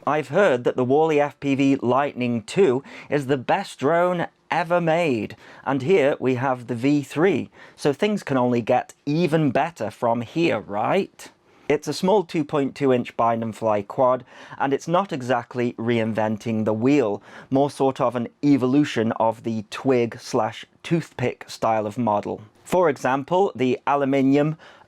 I've heard that the Wallefpv Lightening 2 is the best drone ever made, and here we have the V3, so things can only get even better from here, right? It's a small 2.2-inch bind and fly quad, and it's not exactly reinventing the wheel, more sort of an evolution of the twig/toothpick style of model. For example, the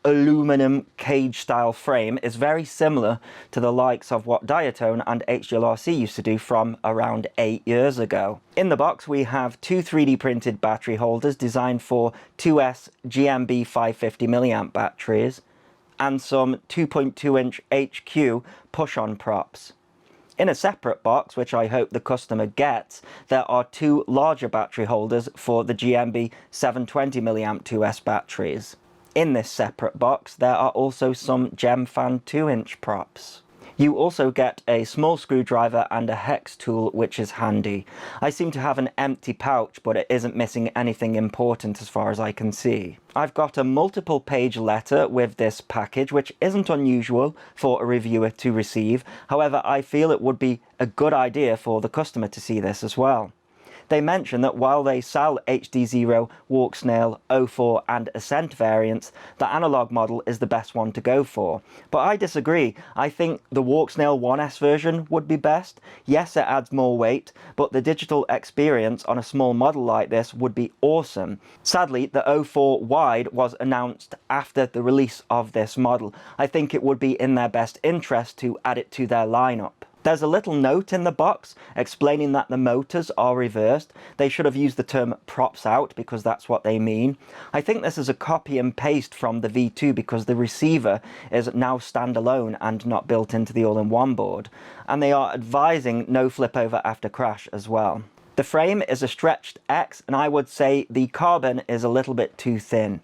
aluminum cage style frame is very similar to the likes of what Diatone and AndyRC used to do from around 8 years ago. In the box we have two 3D printed battery holders designed for 2S GMB 550mAh batteries, and some 2.2-inch HQ push-on props. In a separate box, which I hope the customer gets, there are two larger battery holders for the GMB 720mAh 2S batteries. In this separate box, there are also some Gemfan 2-inch props. You also get a small screwdriver and a hex tool, which is handy. I seem to have an empty pouch, but it isn't missing anything important as far as I can see. I've got a multiple page letter with this package, which isn't unusual for a reviewer to receive. However, I feel it would be a good idea for the customer to see this as well. They mention that while they sell HD0, Walk Snail, 04 and Ascent variants, the analog model is the best one to go for. But I disagree. I think the Walk Snail 1S version would be best. Yes, it adds more weight, but the digital experience on a small model like this would be awesome. Sadly, the 04 wide was announced after the release of this model. I think it would be in their best interest to add it to their lineup. There's a little note in the box explaining that the motors are reversed. They should have used the term props out because that's what they mean. I think this is a copy and paste from the V2 because the receiver is now standalone and not built into the all-in-one board. And they are advising no flip over after crash as well. The frame is a stretched X, and I would say the carbon is a little bit too thin.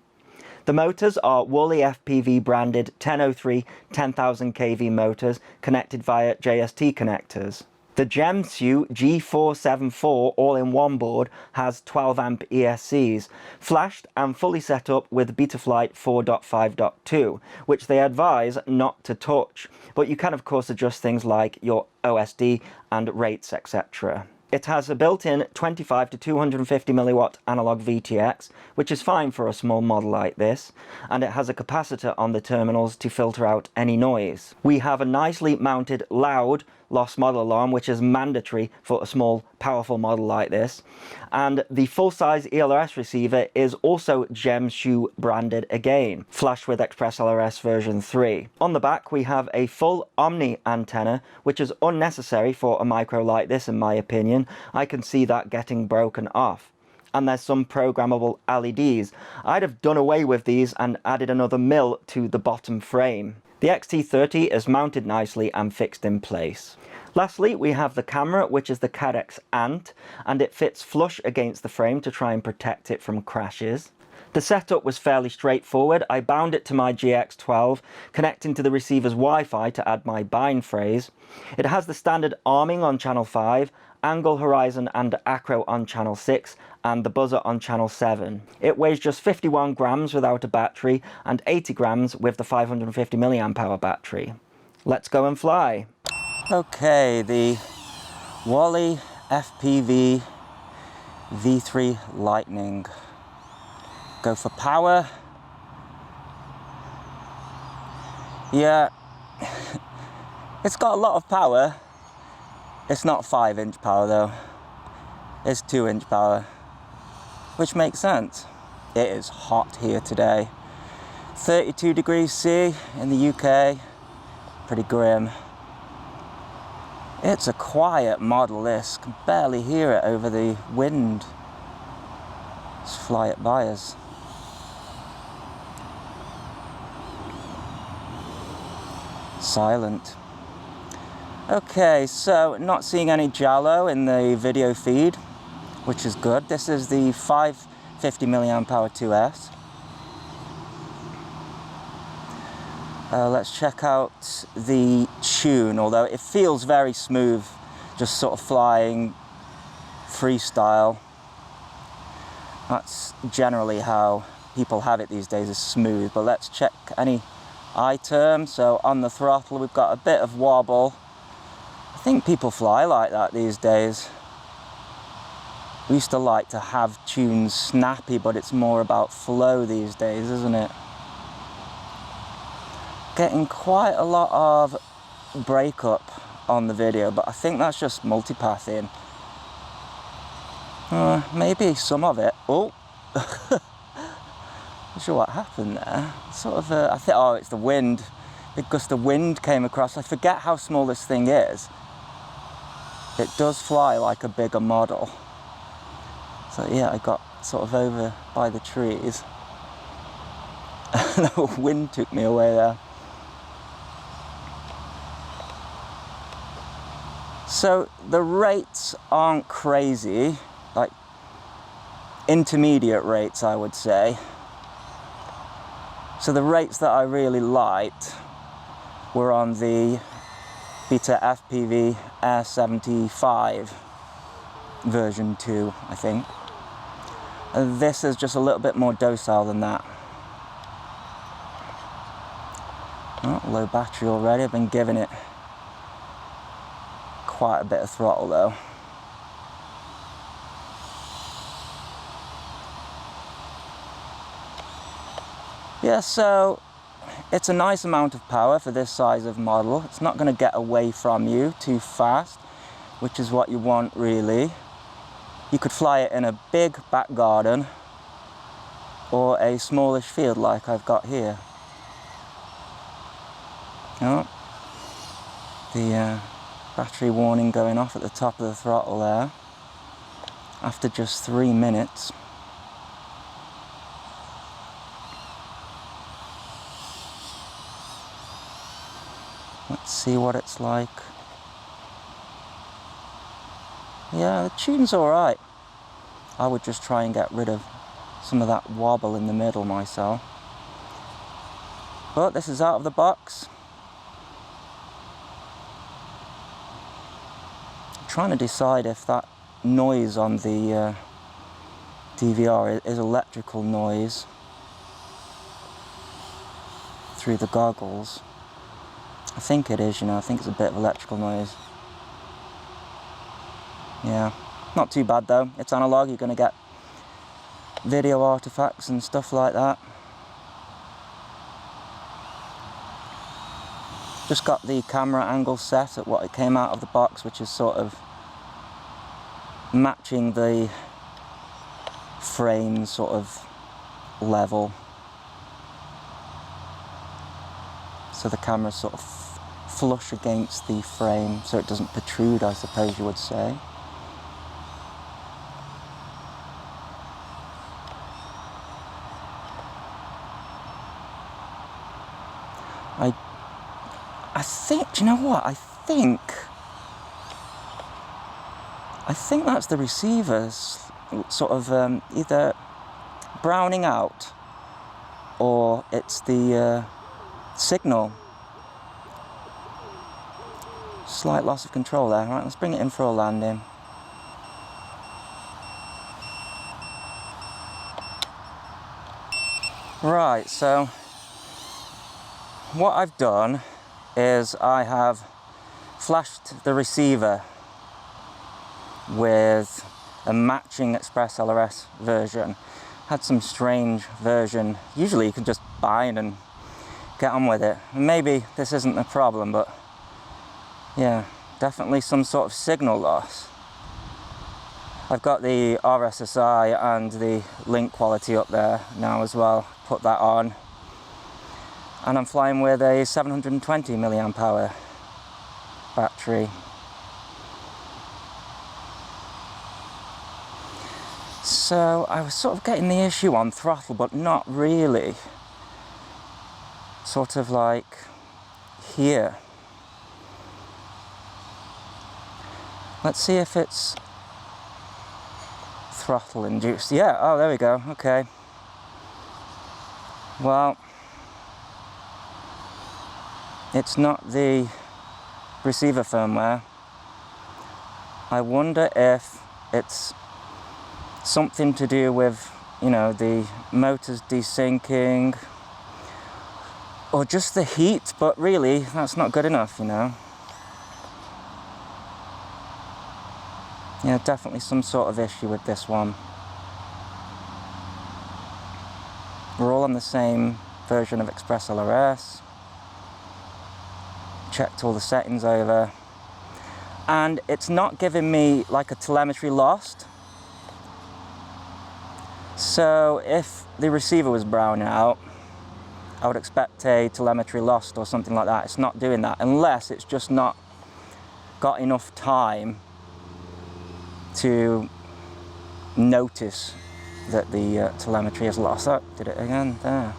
The motors are Wallefpv branded 1003 10,000 kV motors connected via JST connectors. The Gemsu G474 all-in-one board has 12 amp ESCs, flashed and fully set up with Betaflight 4.5.2, which they advise not to touch, but you can of course adjust things like your OSD and rates, etc. It has a built-in 25 to 250 milliwatt analog VTX, which is fine for a small model like this, and it has a capacitor on the terminals to filter out any noise. We have a nicely mounted loud lost model alarm, which is mandatory for a small powerful model like this, and the full-size ELRS receiver is also Gemsu branded again, flashed with Express LRS version 3. On the back we have a full Omni antenna, which is unnecessary for a micro like this in my opinion. I can see that getting broken off. And there's some programmable LEDs. I'd have done away with these and added another mil to the bottom frame. The XT30 is mounted nicely and fixed in place. Lastly, we have the camera, which is the Cadex Ant, and it fits flush against the frame to try and protect it from crashes. The setup was fairly straightforward. I bound it to my GX12, connecting to the receiver's Wi-Fi to add my bind phrase. It has the standard arming on channel 5, angle, horizon and acro on channel 6, and the buzzer on channel 7. It weighs just 51 grams without a battery and 80 grams with the 550 mAh battery. Let's go and fly. Okay, the Wallefpv V3 Lightning. Go for power. Yeah, it's got a lot of power. It's not 5-inch power though, it's 2-inch power, which makes sense. It is hot here today. 32 degrees C in the UK, pretty grim. It's a quiet model this, can barely hear it over the wind. Let's fly it by us. Silent. Okay, so not seeing any Jalo in the video feed, which is good. This is the 550 mAh 2S. Let's check out the tune, although it feels very smooth, just sort of flying freestyle. That's generally how people have it these days, is smooth. But let's check any I terms. So on the throttle we've got a bit of wobble. I think people fly like that these days. We used to like to have tunes snappy, but it's more about flow these days, isn't it? Getting quite a lot of breakup on the video, but I think that's just multipathing. Maybe some of it. Oh, not sure what happened there. Sort of, I think, oh, it's the wind. Big gust of wind came across. I forget how small this thing is. It does fly like a bigger model. So yeah, I got sort of over by the trees. The wind took me away there. So the rates aren't crazy, like intermediate rates, I would say. So the rates that I really liked were on the Beta FPV Air 75 version 2, I think. And this is just a little bit more docile than that. Oh, low battery already. I've been giving it quite a bit of throttle though. Yeah, so it's a nice amount of power for this size of model. It's not going to get away from you too fast, which is what you want really. You could fly it in a big back garden or a smallish field like I've got here. Oh, the battery warning going off at the top of the throttle there after just 3 minutes. Let's see what it's like. Yeah, the tune's alright. I would just try and get rid of some of that wobble in the middle myself. But this is out of the box. I'm trying to decide if that noise on the DVR is electrical noise through the goggles. I think it is, you know, I think it's a bit of electrical noise. Yeah, not too bad though. It's analog, you're going to get video artifacts and stuff like that. Just got the camera angle set at what it came out of the box, which is sort of matching the frame sort of level. So the camera's sort of flush against the frame so it doesn't protrude, I suppose you would say. I think, do you know what? I think that's the receiver's sort of either browning out or it's the signal. Slight loss of control there. Right, let's bring it in for a landing. Right, so what I've done is I have flashed the receiver with a matching Express LRS version. Had some strange version. Usually you can just bind and get on with it. Maybe this isn't the problem, but yeah, definitely some sort of signal loss. I've got the RSSI and the link quality up there now as well. Put that on. And I'm flying with a 720 milliamp hour battery. So I was sort of getting the issue on throttle, but not really. Sort of like here. Let's see if it's throttle induced. Yeah, oh, there we go, okay. Well, it's not the receiver firmware. I wonder if it's something to do with, you know, the motors desyncing or just the heat, but really that's not good enough, you know. Yeah, definitely some sort of issue with this one. We're all on the same version of Express LRS. Checked all the settings over. And it's not giving me like a telemetry lost. So if the receiver was browning out, I would expect a telemetry lost or something like that. It's not doing that, unless it's just not got enough time to notice that the telemetry is lost. Oh, did it again there.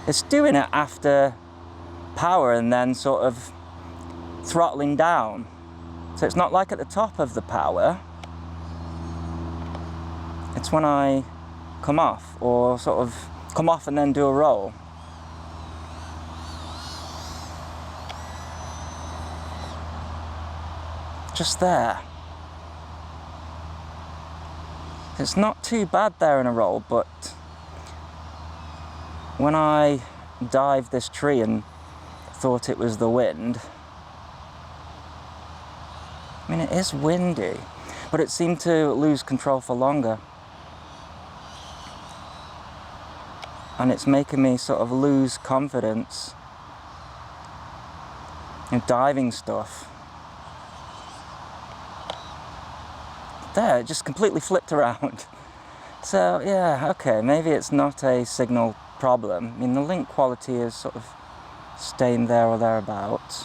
It's doing it after power and then sort of throttling down. So it's not like at the top of the power. It's when I come off, or sort of come off and then do a roll. Just there. It's not too bad there in a roll, but when I dived this tree and thought it was the wind, I mean, it is windy, but it seemed to lose control for longer. And it's making me sort of lose confidence in diving stuff. There, it just completely flipped around. So yeah, okay, maybe it's not a signal problem. I mean, the link quality is sort of staying there or thereabouts.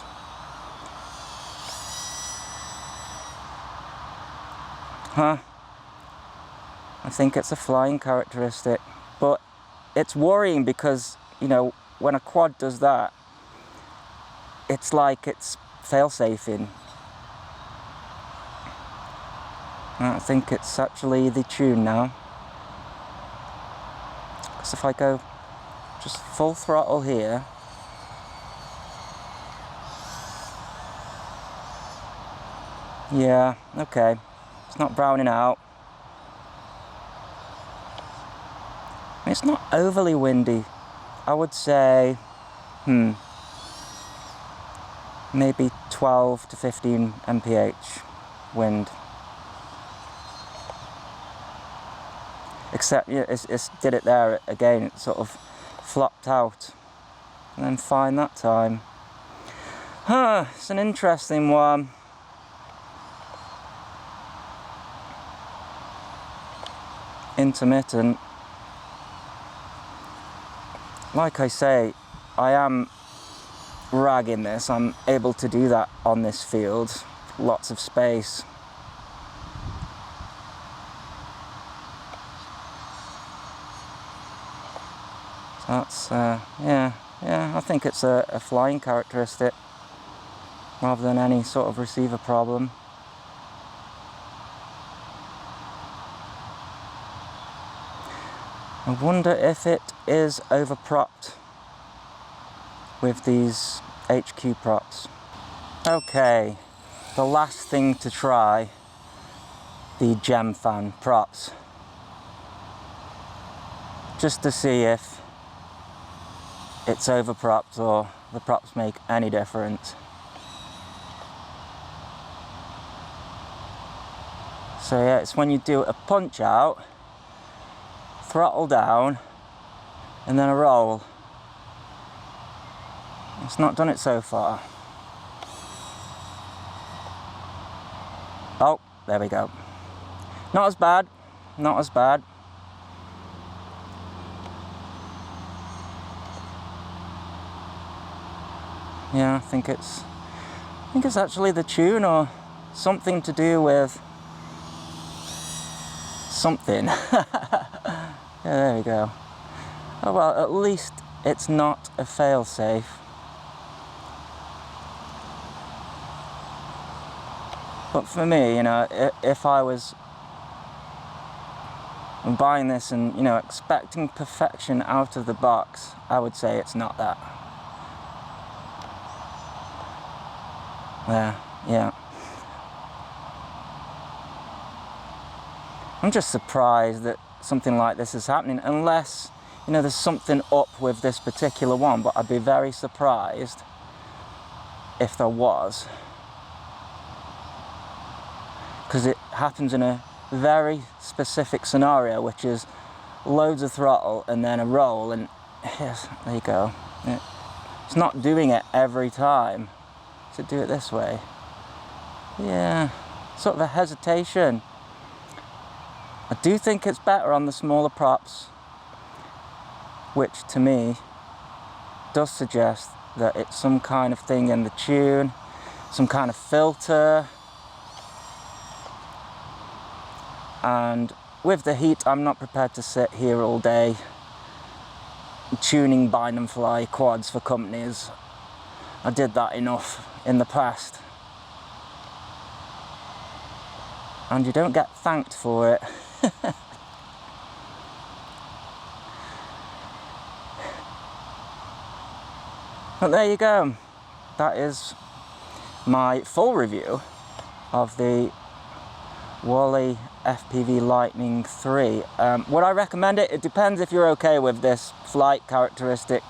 Huh. I think it's a flying characteristic, but it's worrying because, you know, when a quad does that, it's like it's fail-safing. I think it's actually the tune now. Because if I go just full throttle here, yeah, okay, it's not browning out. I mean, it's not overly windy. I would say, maybe 12 to 15 mph wind. Except, yeah, it's did it there again, it sort of flopped out. And then fine that time. Huh, it's an interesting one. Intermittent. Like I say, I am ragging this. I'm able to do that on this field. Lots of space. That's, yeah, I think it's a flying characteristic rather than any sort of receiver problem. I wonder if it is overpropped with these HQ props. Okay, the last thing to try, the gem fan props. Just to see if it's overpropped or the props make any difference. So yeah, it's when you do a punch out, throttle down, and then a roll. It's not done it so far. Oh, there we go. Not as bad, not as bad. Yeah, I think it's actually the tune or something to do with something. Yeah, there we go. Oh well, at least it's not a fail-safe. But for me, you know, if I was buying this and, you know, expecting perfection out of the box, I would say it's not that. Yeah. I'm just surprised that something like this is happening, unless, you know, there's something up with this particular one, but I'd be very surprised if there was. because it happens in a very specific scenario, which is loads of throttle and then a roll, and yes, there you go. It's not doing it every time. Does it do it this way? Yeah, sort of a hesitation. I do think it's better on the smaller props, which to me does suggest that it's some kind of thing in the tune, some kind of filter. And with the heat, I'm not prepared to sit here all day tuning bind and fly quads for companies. I did that enough in the past. And you don't get thanked for it. But there you go. That is my full review of the Wallefpv Lightning 3. Would I recommend it? It depends if you're okay with this flight characteristic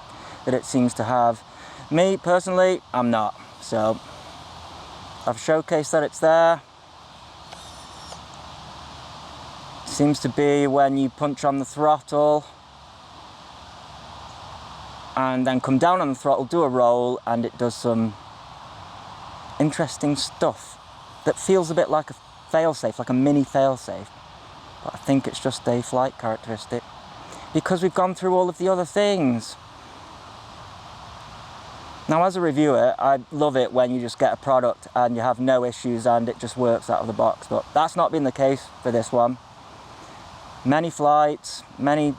that it seems to have. Me, personally, I'm not. So, I've showcased that it's there. Seems to be when you punch on the throttle and then come down on the throttle, do a roll, and it does some interesting stuff that feels a bit like a failsafe, like a mini failsafe. But I think it's just a flight characteristic because we've gone through all of the other things. Now, as a reviewer, I love it when you just get a product and you have no issues and it just works out of the box, but that's not been the case for this one. Many flights, many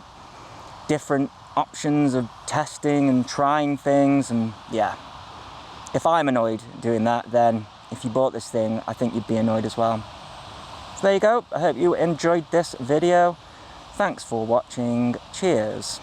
different options of testing and trying things, and yeah, if I'm annoyed doing that, then if you bought this thing, I think you'd be annoyed as well. So there you go. I hope you enjoyed this video. Thanks for watching. Cheers.